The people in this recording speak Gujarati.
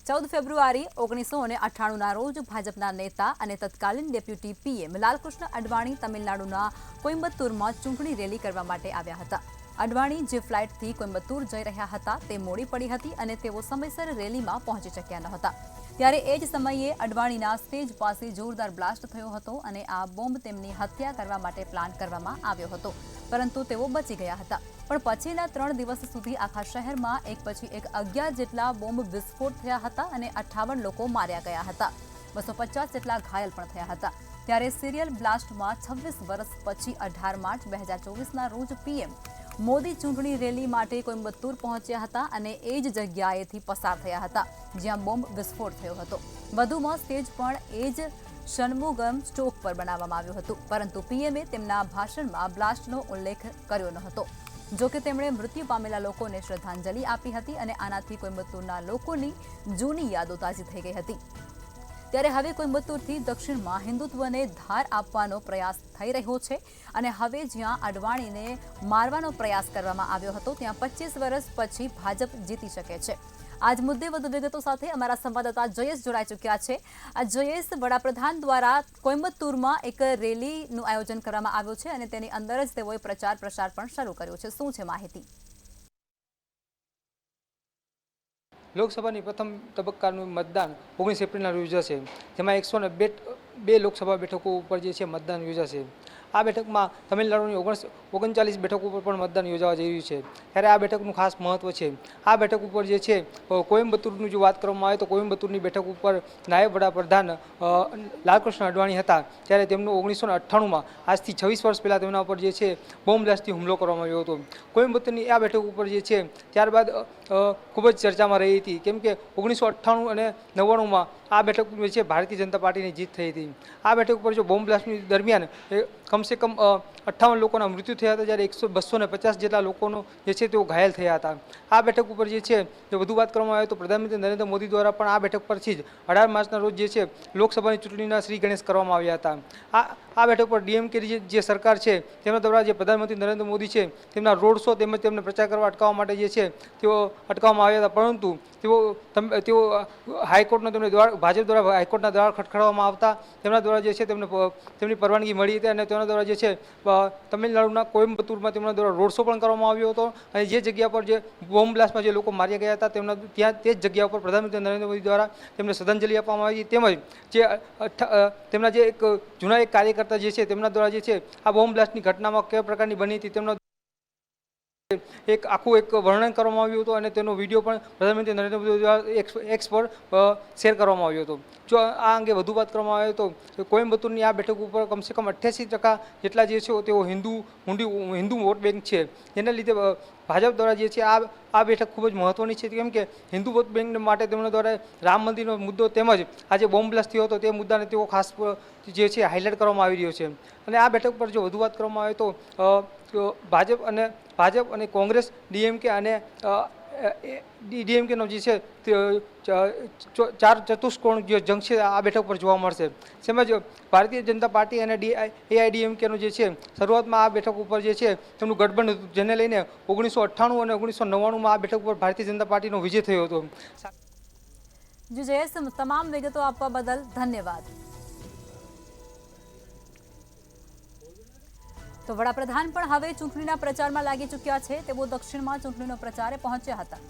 14 ફેબ્રુઆરી 1998ના રોજ ભાજપના નેતા અને તત્કાલીન ડેપ્યુટી પીએમ લાલકૃષ્ણ અડવાણી તમિલનાડુના કોઇમ્બતુરમાં ચૂંટણી રેલી કરવા માટે આવ્યા હતા। અડવાણી જે ફ્લાઇટથી કોઇમ્બતુર જઈ રહ્યા હતા તે મોડી પડી હતી અને તેઓ સમયસર રેલીમાં પહોંચી શક્યા ન હતા। ત્યારે એ જ સમયે અડવાણીના સ્ટેજ પાસે જોરદાર બ્લાસ્ટ થયો હતો અને આ બોમ્બ તેમની હત્યા કરવા માટે પ્લાન કરવામાં આવ્યો હતો, પરંતુ તેઓ બચી ગયા હતા। પણ પછીના 3 દિવસ સુધી આખા શહેરમાં એક પછી એક 11 જેટલા બોમ્બ વિસ્ફોટ થયા હતા અને 58 લોકો માર્યા ગયા હતા। 250 જેટલા ઘાયલ પણ થયા હતા। ત્યારે સિરિયલ બ્લાસ્ટમાં 26 વર્ષ પછી 18 માર્ચ 2024ના રોજ પીએમ મોદી ચૂંટણી રેલી માટે કોઇમ્બતુર પહોંચ્યા હતા અને એ જ જગ્યાએથી પસાર થયા હતા જ્યાં બોમ્બ વિસ્ફોટ થયો હતો। વધુમાં સ્ટેજ પણ એ જ ષણમુગમ ચોક પર બનાવવામાં આવ્યું હતું, પરંતુ પીએમએ તેમના ભાષણમાં બ્લાસ્ટનો ઉલ્લેખ કર્યો ન હતો। જો કે તેમણે મૃત્યુ પામેલા લોકોને શ્રદ્ધાંજલિ આપી હતી અને આનાથી કોઇમ્બતુરના લોકોની જૂની યાદો તાજી થઈ ગઈ હતી। ત્યારે હવે કોઇમ્બતુરથી દક્ષિણમાં હિન્દુત્વને ધાર આપવાનો પ્રયાસ થઈ રહ્યો છે અને હવે જ્યાં અડવાણીને મારવાનો પ્રયાસ કરવામાં આવ્યો હતો ત્યાં 25 વર્ષ પછી ભાજપ જીતી શકે છે। આજ મુદ્દે વધુ વિગતો સાથે અમારા સંવાદદાતા જયેશ જોડાઈ ચૂક્યા છે। જયેશ, વડાપ્રધાન દ્વારા કોઇમ્બતુરમાં એક રેલીનું આયોજન કરવામાં આવ્યું છે અને તેની અંદર જ તેઓએ પ્રચાર પ્રસાર પણ શરૂ કર્યો છે, શું છે માહિતી? લોકસભાની પ્રથમ તબક્કાનું મતદાન 19 એપ્રિલના રોજ યોજાશે, જેમાં 102 લોકસભા બેઠકો ઉપર જે છે મતદાન યોજાશે। આ બેઠકમાં તમિલનાડુની 39 બેઠકો ઉપર પણ મતદાન યોજાવા જઈ રહ્યું છે। ત્યારે આ બેઠકનું ખાસ મહત્વ છે। આ બેઠક ઉપર જે છે કોઇમ્બતુરની જો વાત કરવામાં આવે તો કોઇમ્બતુરની બેઠક ઉપર નાયબ વડાપ્રધાન લાલકૃષ્ણ અડવાણી હતા। ત્યારે તેમનું 1998માં આજથી 26 વર્ષ પહેલાં તેમના ઉપર જે છે બોમ્બ બ્લાસ્ટથી હુમલો કરવામાં આવ્યો હતો। કોઇમ્બતુરની આ બેઠક ઉપર જે છે ત્યારબાદ ખૂબ જ ચર્ચામાં રહી હતી, કેમ કે 1998 અને 99માં આ બેઠક ઉપર છે ભારતીય જનતા પાર્ટીની જીત થઈ હતી। આ બેઠક ઉપર જો બોમ્બ બ્લાસ્ટની દરમિયાન કમસે કમ 58 લોકોના મૃત્યુ થયા હતા, જ્યારે 250 જેટલા લોકોનો જે છે તેઓ ઘાયલ થયા હતા। આ બેઠક ઉપર જે છે જો વધુ વાત કરવામાં આવે તો પ્રધાનમંત્રી નરેન્દ્ર મોદી દ્વારા પણ આ બેઠક પરથી જ 18 માર્ચના રોજ જે છે લોકસભાની ચૂંટણીના શ્રી ગણેશ કરવામાં આવ્યા હતા। આ બેઠક પર ડીએમકે જે સરકાર છે તેમના દ્વારા જે પ્રધાનમંત્રી નરેન્દ્ર મોદી છે તેમના રોડ શો તેમજ તેમને પ્રચાર કરવા અટકાવવા માટે જે છે તેઓ અટકાવવામાં આવ્યા હતા, પરંતુ તેઓ હાઈકોર્ટનો ભાજપ દ્વારા હાઈકોર્ટના દ્વારા ખટખડાવવામાં આવતા તેમના દ્વારા જે છે તેમની પરવાનગી મળી હતી અને તેમના દ્વારા જે છે તમિલનાડુના કોઇમ્બતુરમાં તેમના દ્વારા રોડ શો પણ કરવામાં આવ્યો હતો અને જે જગ્યા પર જે બોમ્બ બ્લાસ્ટમાં જે લોકો માર્યા ગયા હતા ત્યાં તે જ જગ્યા ઉપર પ્રધાનમંત્રી નરેન્દ્ર મોદી દ્વારા તેમને શ્રદ્ધાંજલિ આપવામાં આવી, તેમજ તેમના જે એક જૂના એક કાર્યકર્તા જે છે તેમના દ્વારા જે છે આ બોમ્બ બ્લાસ્ટની ઘટનામાં કયા પ્રકારની બની હતી તેમનો એક આખું વર્ણન કરવામાં આવ્યું હતું અને તેનો વિડીયો પણ પ્રધાનમંત્રી નરેન્દ્ર મોદી દ્વારા એક્સ પર શેર કરવામાં આવ્યો હતો। જો આ અંગે વધુ વાત કરવામાં આવે તો કોઇમ્બતુરની આ બેઠક ઉપર કમસે કમ 88% જેટલા જે છે તેઓ હિન્દુ વોટ બેંક છે, જેના લીધે ભાજપ દ્વારા જે છે આ બેઠક ખૂબ જ મહત્વની છે, કેમ કે હિન્દુ વોટ બેંક માટે તેમના દ્વારા રામ મંદિરનો મુદ્દો તેમજ આ જે બોમ્બ બ્લાસ્ટ થયો હતો તે મુદ્દાને તેઓ ખાસ જે છે હાઇલાઇટ કરવામાં આવી રહ્યો છે। અને આ બેઠક પર જો વધુ વાત કરવામાં આવે તો ભાજપ અને કોંગ્રેસ ડીએમકે અને ડીએમકેનો જે છે ચતુષ્કોણ જે જંગ છે આ બેઠક પર જોવા મળશે। તેમજ ભારતીય જનતા પાર્ટી અને એઆઈડીએમકેનો જે છે શરૂઆતમાં આ બેઠક ઉપર જે છે તેમનું ગઠબંધન હતું, જેને લઈને 1998 અને 1999માં આ બેઠક ઉપર ભારતીય જનતા પાર્ટીનો વિજય થયો હતો। જયેશ, તમામ વિગતો આપવા બદલ ધન્યવાદ। તો વડાપ્રધાન પણ હવે ચૂંટણીના પ્રચારમાં લાગી ચૂક્યા છે। તેઓ દક્ષિણમાં ચૂંટણીનો પ્રચારે પહોંચ્યા હતા।